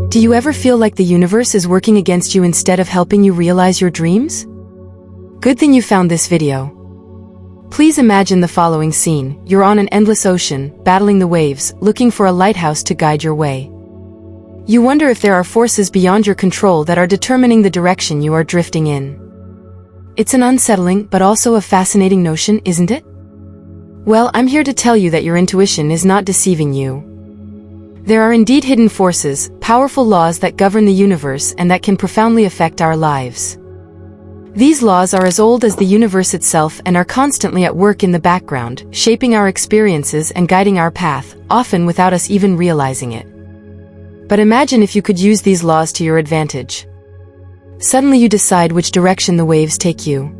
Do you ever feel like the universe is working against you instead of helping you realize your dreams? Good thing you found this video. Please imagine the following scene. You're on an endless ocean, battling the waves, looking for a lighthouse to guide your way. You wonder if there are forces beyond your control that are determining the direction you are drifting in. It's an unsettling but also a fascinating notion, isn't it? Well, I'm here to tell you that your intuition is not deceiving you. There are indeed hidden forces, powerful laws that govern the universe and that can profoundly affect our lives. These laws are as old as the universe itself and are constantly at work in the background, shaping our experiences and guiding our path, often without us even realizing it. But imagine if you could use these laws to your advantage. Suddenly you decide which direction the waves take you.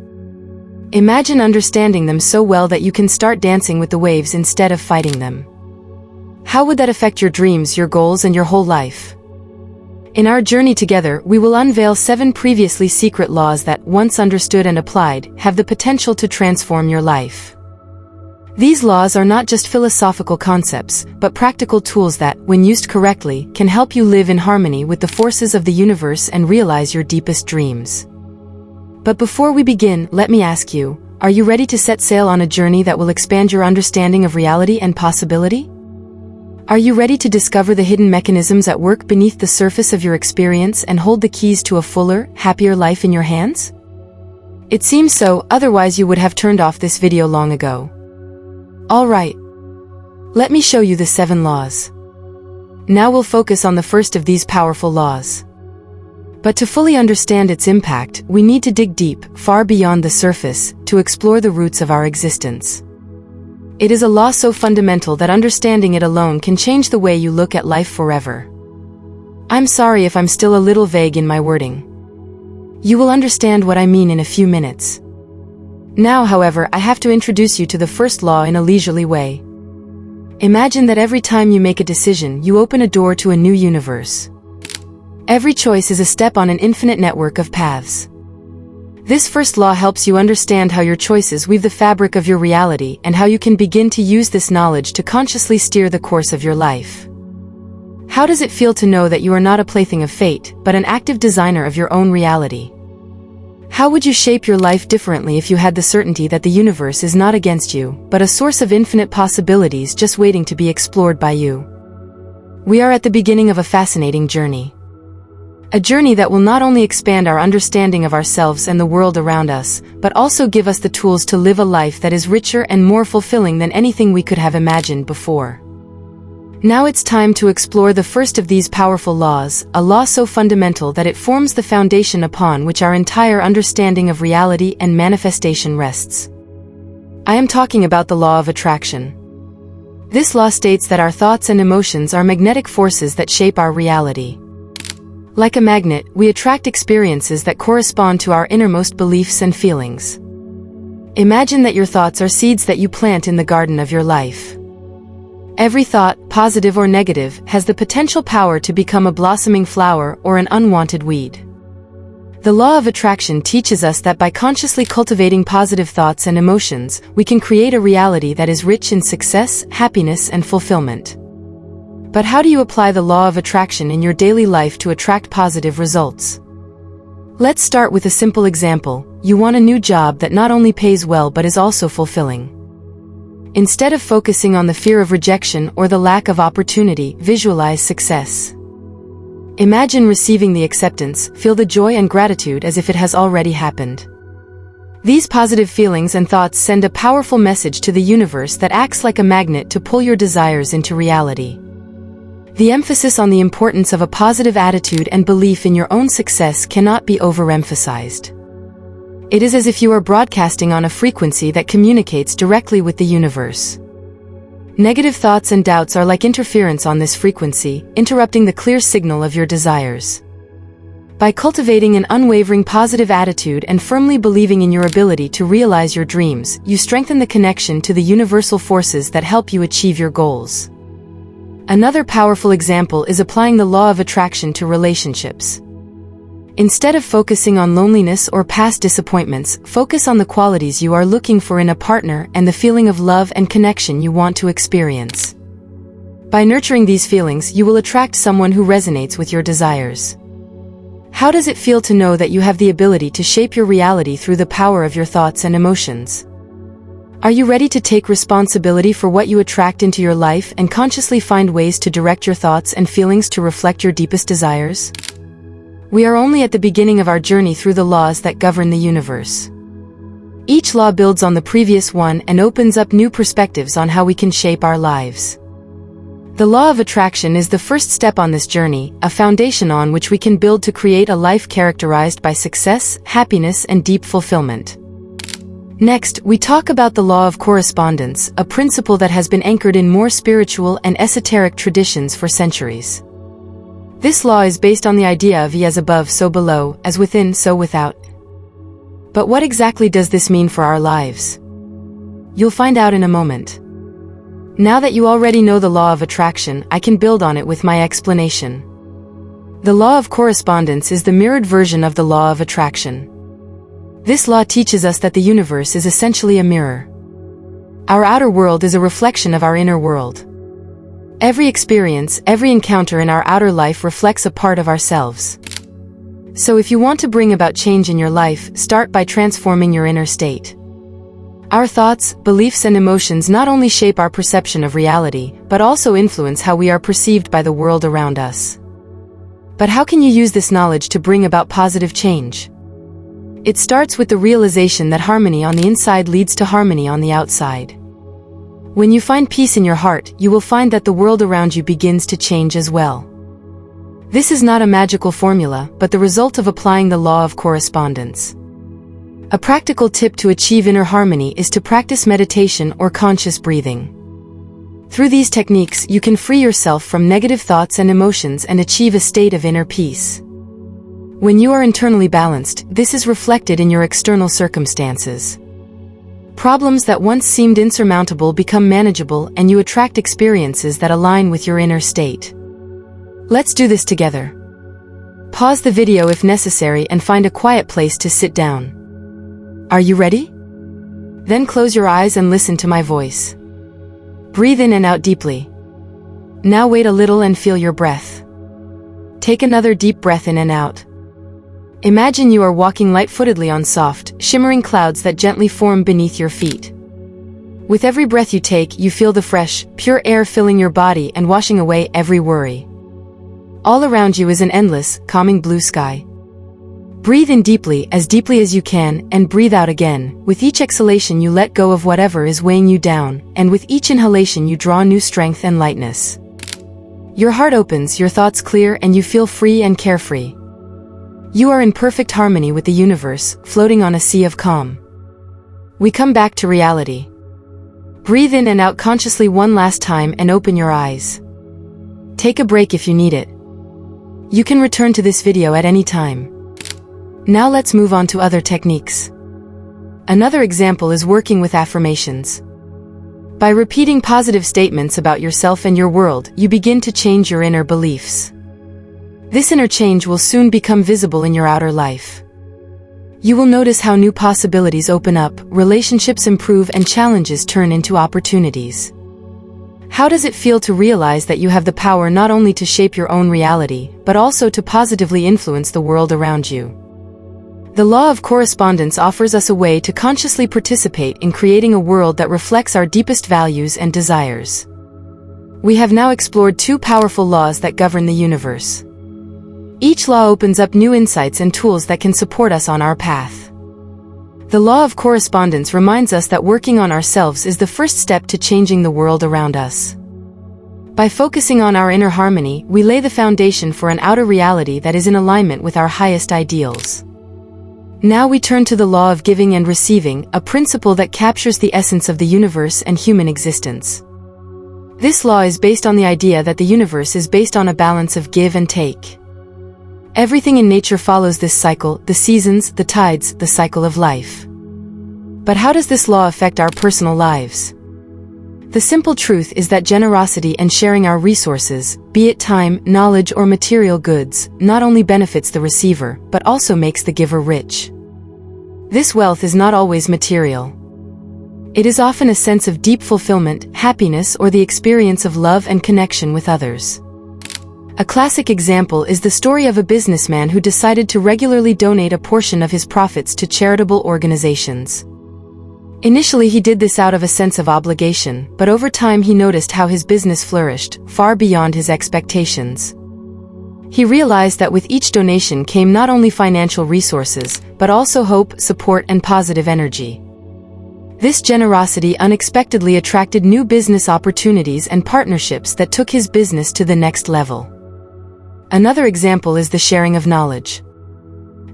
Imagine understanding them so well that you can start dancing with the waves instead of fighting them. How would that affect your dreams, your goals, and your whole life? In our journey together, we will unveil 7 previously secret laws that, once understood and applied, have the potential to transform your life. These laws are not just philosophical concepts, but practical tools that, when used correctly, can help you live in harmony with the forces of the universe and realize your deepest dreams. But before we begin, let me ask you, are you ready to set sail on a journey that will expand your understanding of reality and possibility? Are you ready to discover the hidden mechanisms at work beneath the surface of your experience and hold the keys to a fuller, happier life in your hands? It seems so, otherwise you would have turned off this video long ago. Alright. Let me show you the 7 laws. Now we'll focus on the first of these powerful laws. But to fully understand its impact, we need to dig deep, far beyond the surface, to explore the roots of our existence. It is a law so fundamental that understanding it alone can change the way you look at life forever. I'm sorry if I'm still a little vague in my wording. You will understand what I mean in a few minutes. Now, however, I have to introduce you to the first law in a leisurely way. Imagine that every time you make a decision, you open a door to a new universe. Every choice is a step on an infinite network of paths. This first law helps you understand how your choices weave the fabric of your reality and how you can begin to use this knowledge to consciously steer the course of your life. How does it feel to know that you are not a plaything of fate, but an active designer of your own reality? How would you shape your life differently if you had the certainty that the universe is not against you, but a source of infinite possibilities just waiting to be explored by you? We are at the beginning of a fascinating journey. A journey that will not only expand our understanding of ourselves and the world around us, but also give us the tools to live a life that is richer and more fulfilling than anything we could have imagined before. Now it's time to explore the first of these powerful laws, a law so fundamental that it forms the foundation upon which our entire understanding of reality and manifestation rests. I am talking about the law of attraction. This law states that our thoughts and emotions are magnetic forces that shape our reality. Like a magnet, we attract experiences that correspond to our innermost beliefs and feelings. Imagine that your thoughts are seeds that you plant in the garden of your life. Every thought, positive or negative, has the potential power to become a blossoming flower or an unwanted weed. The law of attraction teaches us that by consciously cultivating positive thoughts and emotions, we can create a reality that is rich in success, happiness, and fulfillment. But how do you apply the law of attraction in your daily life to attract positive results? Let's start with a simple example. You want a new job that not only pays well but is also fulfilling. Instead of focusing on the fear of rejection or the lack of opportunity, visualize success. Imagine receiving the acceptance, feel the joy and gratitude as if it has already happened. These positive feelings and thoughts send a powerful message to the universe that acts like a magnet to pull your desires into reality. The emphasis on the importance of a positive attitude and belief in your own success cannot be overemphasized. It is as if you are broadcasting on a frequency that communicates directly with the universe. Negative thoughts and doubts are like interference on this frequency, interrupting the clear signal of your desires. By cultivating an unwavering positive attitude and firmly believing in your ability to realize your dreams, you strengthen the connection to the universal forces that help you achieve your goals. Another powerful example is applying the law of attraction to relationships. Instead of focusing on loneliness or past disappointments, focus on the qualities you are looking for in a partner and the feeling of love and connection you want to experience. By nurturing these feelings, you will attract someone who resonates with your desires. How does it feel to know that you have the ability to shape your reality through the power of your thoughts and emotions? Are you ready to take responsibility for what you attract into your life and consciously find ways to direct your thoughts and feelings to reflect your deepest desires? We are only at the beginning of our journey through the laws that govern the universe. Each law builds on the previous one and opens up new perspectives on how we can shape our lives. The law of attraction is the first step on this journey, a foundation on which we can build to create a life characterized by success, happiness, and deep fulfillment. Next, we talk about the law of correspondence, a principle that has been anchored in more spiritual and esoteric traditions for centuries. This law is based on the idea of as above so below, as within so without. But what exactly does this mean for our lives? You'll find out in a moment. Now that you already know the law of attraction, I can build on it with my explanation. The law of correspondence is the mirrored version of the law of attraction. This law teaches us that the universe is essentially a mirror. Our outer world is a reflection of our inner world. Every experience, every encounter in our outer life reflects a part of ourselves. So if you want to bring about change in your life, start by transforming your inner state. Our thoughts, beliefs, and emotions not only shape our perception of reality, but also influence how we are perceived by the world around us. But how can you use this knowledge to bring about positive change? It starts with the realization that harmony on the inside leads to harmony on the outside. When you find peace in your heart, you will find that the world around you begins to change as well. This is not a magical formula, but the result of applying the law of correspondence. A practical tip to achieve inner harmony is to practice meditation or conscious breathing. Through these techniques, you can free yourself from negative thoughts and emotions and achieve a state of inner peace. When you are internally balanced, this is reflected in your external circumstances. Problems that once seemed insurmountable become manageable, and you attract experiences that align with your inner state. Let's do this together. Pause the video if necessary and find a quiet place to sit down. Are you ready? Then close your eyes and listen to my voice. Breathe in and out deeply. Now wait a little and feel your breath. Take another deep breath in and out. Imagine you are walking light-footedly on soft, shimmering clouds that gently form beneath your feet. With every breath you take, you feel the fresh, pure air filling your body and washing away every worry. All around you is an endless, calming blue sky. Breathe in deeply as you can, and breathe out again. With each exhalation you let go of whatever is weighing you down, and with each inhalation you draw new strength and lightness. Your heart opens, your thoughts clear, and you feel free and carefree. You are in perfect harmony with the universe, floating on a sea of calm. We come back to reality. Breathe in and out consciously one last time and open your eyes. Take a break if you need it. You can return to this video at any time. Now let's move on to other techniques. Another example is working with affirmations. By repeating positive statements about yourself and your world, you begin to change your inner beliefs. This inner change will soon become visible in your outer life. You will notice how new possibilities open up, relationships improve, and challenges turn into opportunities. How does it feel to realize that you have the power not only to shape your own reality, but also to positively influence the world around you? The law of correspondence offers us a way to consciously participate in creating a world that reflects our deepest values and desires. We have now explored two powerful laws that govern the universe. Each law opens up new insights and tools that can support us on our path. The law of correspondence reminds us that working on ourselves is the first step to changing the world around us. By focusing on our inner harmony, we lay the foundation for an outer reality that is in alignment with our highest ideals. Now we turn to the law of giving and receiving, a principle that captures the essence of the universe and human existence. This law is based on the idea that the universe is based on a balance of give and take. Everything in nature follows this cycle: the seasons, the tides, the cycle of life. But how does this law affect our personal lives? The simple truth is that generosity and sharing our resources, be it time, knowledge, or material goods, not only benefits the receiver, but also makes the giver rich. This wealth is not always material. It is often a sense of deep fulfillment, happiness, or the experience of love and connection with others. A classic example is the story of a businessman who decided to regularly donate a portion of his profits to charitable organizations. Initially, he did this out of a sense of obligation, but over time he noticed how his business flourished, far beyond his expectations. He realized that with each donation came not only financial resources, but also hope, support, and positive energy. This generosity unexpectedly attracted new business opportunities and partnerships that took his business to the next level. Another example is the sharing of knowledge.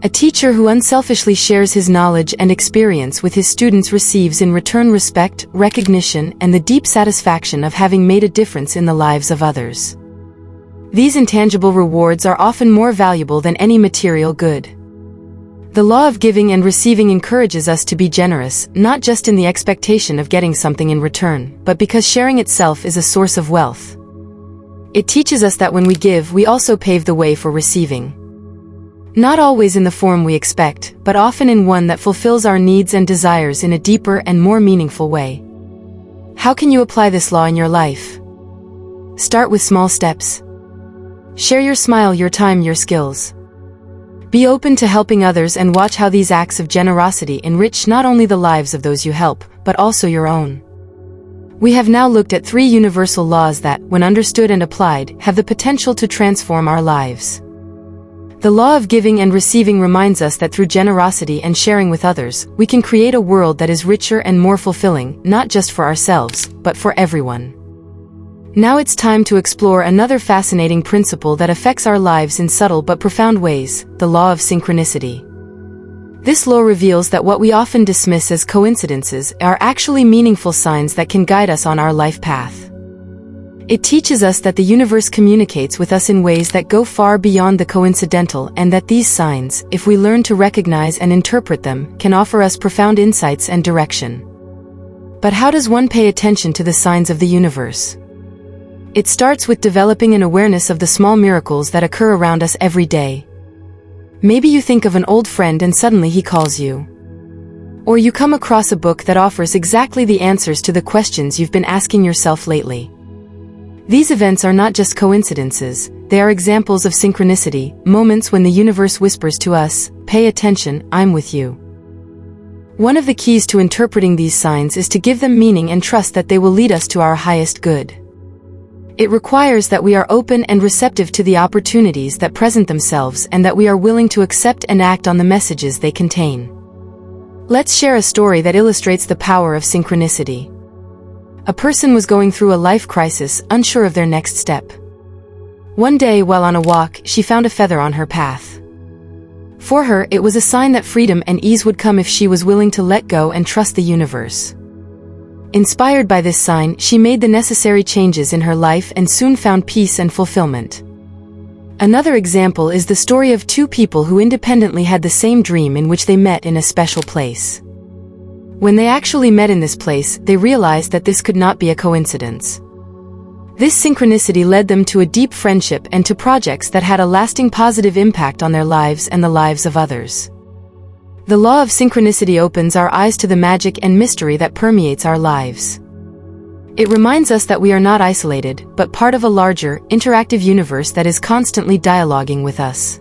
A teacher who unselfishly shares his knowledge and experience with his students receives in return respect, recognition, and the deep satisfaction of having made a difference in the lives of others. These intangible rewards are often more valuable than any material good. The law of giving and receiving encourages us to be generous, not just in the expectation of getting something in return, but because sharing itself is a source of wealth. It teaches us that when we give, we also pave the way for receiving. Not always in the form we expect, but often in one that fulfills our needs and desires in a deeper and more meaningful way. How can you apply this law in your life? Start with small steps. Share your smile, your time, your skills. Be open to helping others and watch how these acts of generosity enrich not only the lives of those you help, but also your own. We have now looked at 3 universal laws that, when understood and applied, have the potential to transform our lives. The law of giving and receiving reminds us that through generosity and sharing with others, we can create a world that is richer and more fulfilling, not just for ourselves, but for everyone. Now it's time to explore another fascinating principle that affects our lives in subtle but profound ways, the law of synchronicity. This law reveals that what we often dismiss as coincidences are actually meaningful signs that can guide us on our life path. It teaches us that the universe communicates with us in ways that go far beyond the coincidental, and that these signs, if we learn to recognize and interpret them, can offer us profound insights and direction. But how does one pay attention to the signs of the universe? It starts with developing an awareness of the small miracles that occur around us every day. Maybe you think of an old friend and suddenly he calls you. Or you come across a book that offers exactly the answers to the questions you've been asking yourself lately. These events are not just coincidences, they are examples of synchronicity, moments when the universe whispers to us, "Pay attention, I'm with you." One of the keys to interpreting these signs is to give them meaning and trust that they will lead us to our highest good. It requires that we are open and receptive to the opportunities that present themselves and that we are willing to accept and act on the messages they contain. Let's share a story that illustrates the power of synchronicity. A person was going through a life crisis, unsure of their next step. One day, while on a walk, she found a feather on her path. For her, it was a sign that freedom and ease would come if she was willing to let go and trust the universe. Inspired by this sign, she made the necessary changes in her life and soon found peace and fulfillment. Another example is the story of 2 people who independently had the same dream in which they met in a special place. When they actually met in this place, they realized that this could not be a coincidence. This synchronicity led them to a deep friendship and to projects that had a lasting positive impact on their lives and the lives of others. The law of synchronicity opens our eyes to the magic and mystery that permeates our lives. It reminds us that we are not isolated, but part of a larger, interactive universe that is constantly dialoguing with us.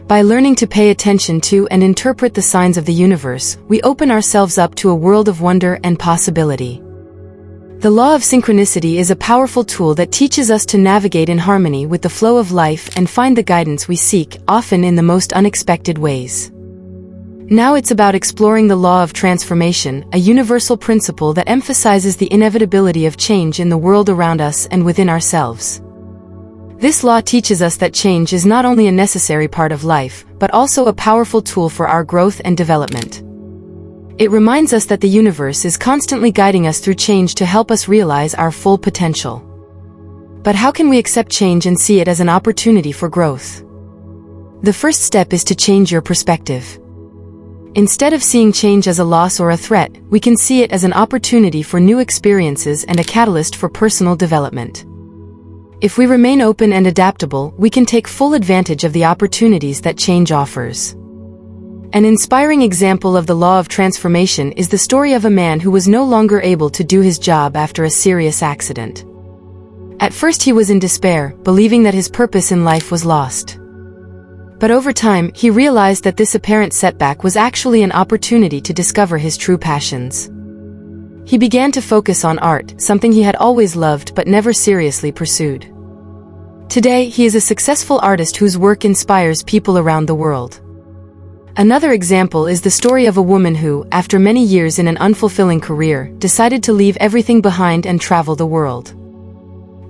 By learning to pay attention to and interpret the signs of the universe, we open ourselves up to a world of wonder and possibility. The law of synchronicity is a powerful tool that teaches us to navigate in harmony with the flow of life and find the guidance we seek, often in the most unexpected ways. Now it's about exploring the law of transformation, a universal principle that emphasizes the inevitability of change in the world around us and within ourselves. This law teaches us that change is not only a necessary part of life, but also a powerful tool for our growth and development. It reminds us that the universe is constantly guiding us through change to help us realize our full potential. But how can we accept change and see it as an opportunity for growth? The first step is to change your perspective. Instead of seeing change as a loss or a threat, we can see it as an opportunity for new experiences and a catalyst for personal development. If we remain open and adaptable, we can take full advantage of the opportunities that change offers. An inspiring example of the law of transformation is the story of a man who was no longer able to do his job after a serious accident. At first he was in despair, believing that his purpose in life was lost. But over time, he realized that this apparent setback was actually an opportunity to discover his true passions. He began to focus on art, something he had always loved but never seriously pursued. Today, he is a successful artist whose work inspires people around the world. Another example is the story of a woman who, after many years in an unfulfilling career, decided to leave everything behind and travel the world.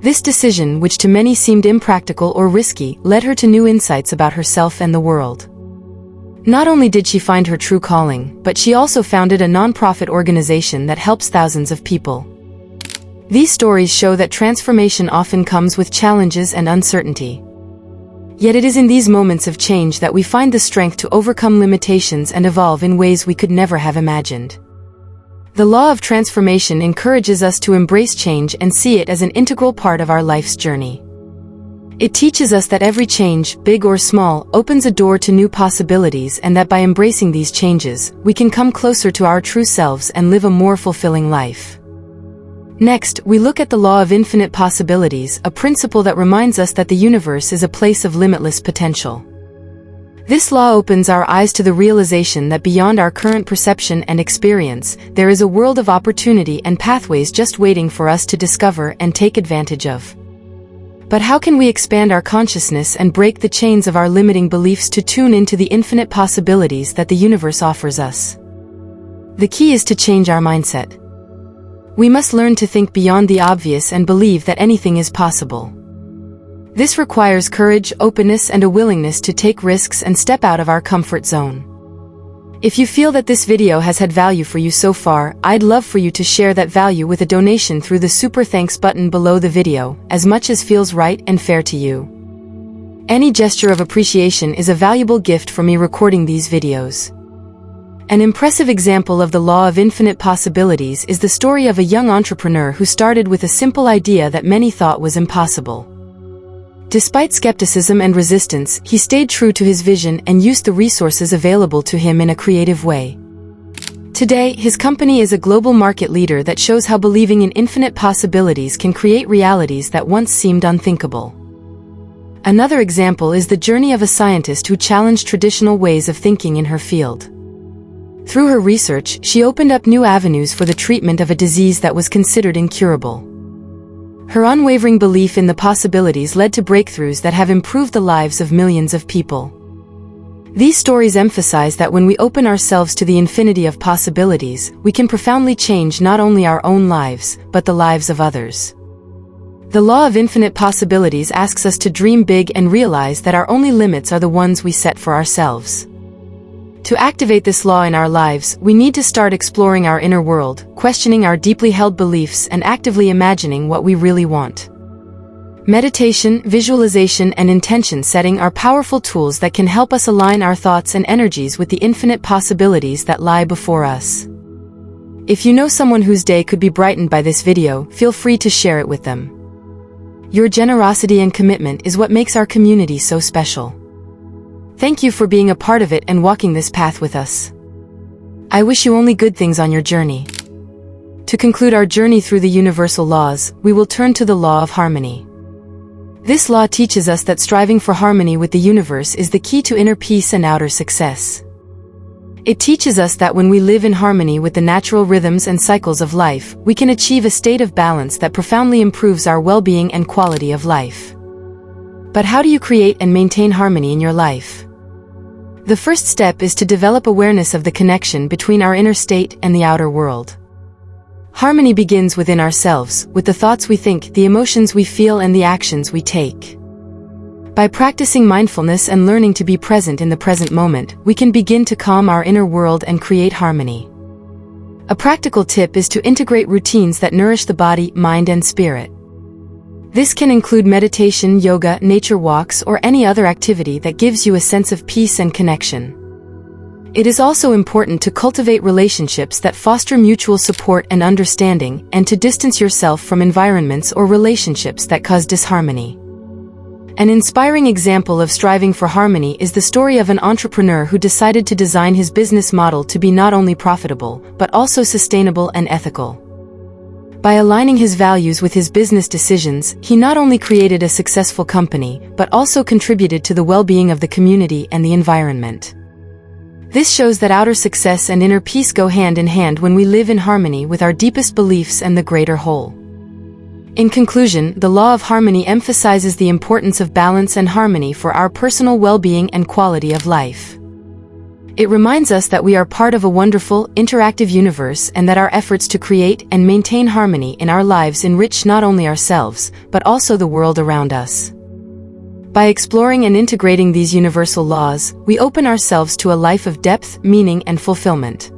This decision, which to many seemed impractical or risky, led her to new insights about herself and the world. Not only did she find her true calling, but she also founded a non-profit organization that helps thousands of people. These stories show that transformation often comes with challenges and uncertainty. Yet it is in these moments of change that we find the strength to overcome limitations and evolve in ways we could never have imagined. The law of transformation encourages us to embrace change and see it as an integral part of our life's journey. It teaches us that every change, big or small, opens a door to new possibilities, and that by embracing these changes, we can come closer to our true selves and live a more fulfilling life. Next, we look at the law of infinite possibilities, a principle that reminds us that the universe is a place of limitless potential. This law opens our eyes to the realization that beyond our current perception and experience, there is a world of opportunity and pathways just waiting for us to discover and take advantage of. But how can we expand our consciousness and break the chains of our limiting beliefs to tune into the infinite possibilities that the universe offers us? The key is to change our mindset. We must learn to think beyond the obvious and believe that anything is possible. This requires courage, openness, and a willingness to take risks and step out of our comfort zone. If you feel that this video has had value for you so far, I'd love for you to share that value with a donation through the Super Thanks button below the video, as much as feels right and fair to you. Any gesture of appreciation is a valuable gift for me recording these videos. An impressive example of the law of infinite possibilities is the story of a young entrepreneur who started with a simple idea that many thought was impossible. Despite skepticism and resistance, he stayed true to his vision and used the resources available to him in a creative way. Today, his company is a global market leader that shows how believing in infinite possibilities can create realities that once seemed unthinkable. Another example is the journey of a scientist who challenged traditional ways of thinking in her field. Through her research, she opened up new avenues for the treatment of a disease that was considered incurable. Her unwavering belief in the possibilities led to breakthroughs that have improved the lives of millions of people. These stories emphasize that when we open ourselves to the infinity of possibilities, we can profoundly change not only our own lives, but the lives of others. The law of infinite possibilities asks us to dream big and realize that our only limits are the ones we set for ourselves. To activate this law in our lives, we need to start exploring our inner world, questioning our deeply held beliefs, and actively imagining what we really want. Meditation, visualization, and intention setting are powerful tools that can help us align our thoughts and energies with the infinite possibilities that lie before us. If you know someone whose day could be brightened by this video, feel free to share it with them. Your generosity and commitment is what makes our community so special. Thank you for being a part of it and walking this path with us. I wish you only good things on your journey. To conclude our journey through the universal laws, we will turn to the law of harmony. This law teaches us that striving for harmony with the universe is the key to inner peace and outer success. It teaches us that when we live in harmony with the natural rhythms and cycles of life, we can achieve a state of balance that profoundly improves our well-being and quality of life. But how do you create and maintain harmony in your life? The first step is to develop awareness of the connection between our inner state and the outer world. Harmony begins within ourselves, with the thoughts we think, the emotions we feel, and the actions we take. By practicing mindfulness and learning to be present in the present moment, we can begin to calm our inner world and create harmony. A practical tip is to integrate routines that nourish the body, mind, and spirit. This can include meditation, yoga, nature walks, or any other activity that gives you a sense of peace and connection. It is also important to cultivate relationships that foster mutual support and understanding, and to distance yourself from environments or relationships that cause disharmony. An inspiring example of striving for harmony is the story of an entrepreneur who decided to design his business model to be not only profitable, but also sustainable and ethical. By aligning his values with his business decisions, he not only created a successful company, but also contributed to the well-being of the community and the environment. This shows that outer success and inner peace go hand in hand when we live in harmony with our deepest beliefs and the greater whole. In conclusion, the law of harmony emphasizes the importance of balance and harmony for our personal well-being and quality of life. It reminds us that we are part of a wonderful, interactive universe and that our efforts to create and maintain harmony in our lives enrich not only ourselves, but also the world around us. By exploring and integrating these universal laws, we open ourselves to a life of depth, meaning, and fulfillment.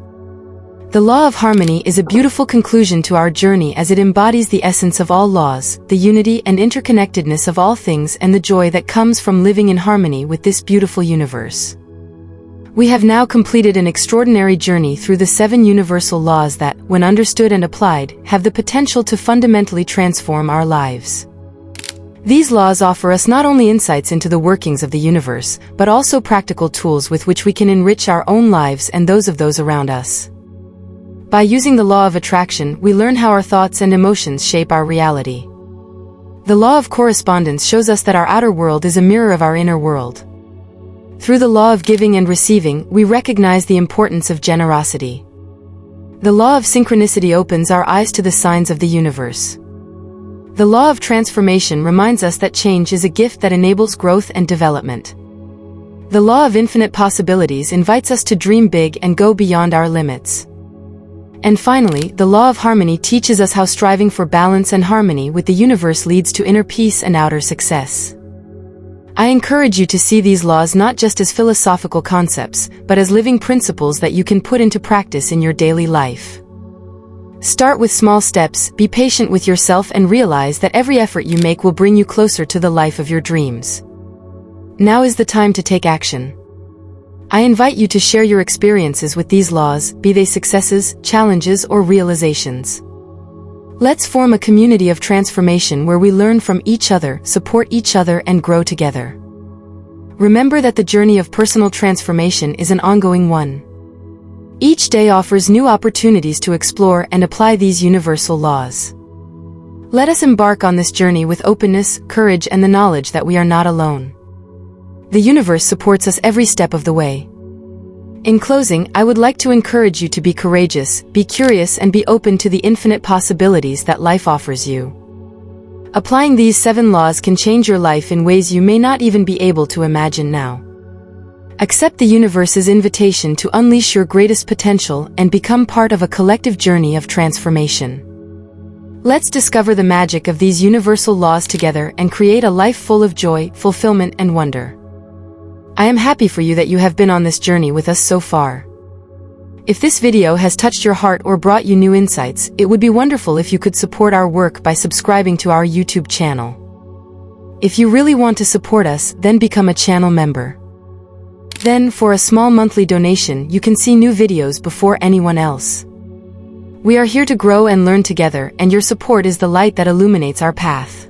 The law of harmony is a beautiful conclusion to our journey as it embodies the essence of all laws, the unity and interconnectedness of all things, and the joy that comes from living in harmony with this beautiful universe. We have now completed an extraordinary journey through the 7 universal laws that, when understood and applied, have the potential to fundamentally transform our lives. These laws offer us not only insights into the workings of the universe, but also practical tools with which we can enrich our own lives and those of those around us. By using the law of attraction, we learn how our thoughts and emotions shape our reality. The law of correspondence shows us that our outer world is a mirror of our inner world. Through the law of giving and receiving, we recognize the importance of generosity. The law of synchronicity opens our eyes to the signs of the universe. The law of transformation reminds us that change is a gift that enables growth and development. The law of infinite possibilities invites us to dream big and go beyond our limits. And finally, the law of harmony teaches us how striving for balance and harmony with the universe leads to inner peace and outer success. I encourage you to see these laws not just as philosophical concepts, but as living principles that you can put into practice in your daily life. Start with small steps, be patient with yourself, and realize that every effort you make will bring you closer to the life of your dreams. Now is the time to take action. I invite you to share your experiences with these laws, be they successes, challenges, or realizations. Let's form a community of transformation where we learn from each other, support each other, and grow together. Remember that the journey of personal transformation is an ongoing one. Each day offers new opportunities to explore and apply these universal laws. Let us embark on this journey with openness, courage, and the knowledge that we are not alone. The universe supports us every step of the way. In closing, I would like to encourage you to be courageous, be curious, and be open to the infinite possibilities that life offers you. Applying these 7 laws can change your life in ways you may not even be able to imagine now. Accept the universe's invitation to unleash your greatest potential and become part of a collective journey of transformation. Let's discover the magic of these universal laws together and create a life full of joy, fulfillment, and wonder. I am happy for you that you have been on this journey with us so far. If this video has touched your heart or brought you new insights, it would be wonderful if you could support our work by subscribing to our YouTube channel. If you really want to support us, then become a channel member. Then, for a small monthly donation, you can see new videos before anyone else. We are here to grow and learn together, and your support is the light that illuminates our path.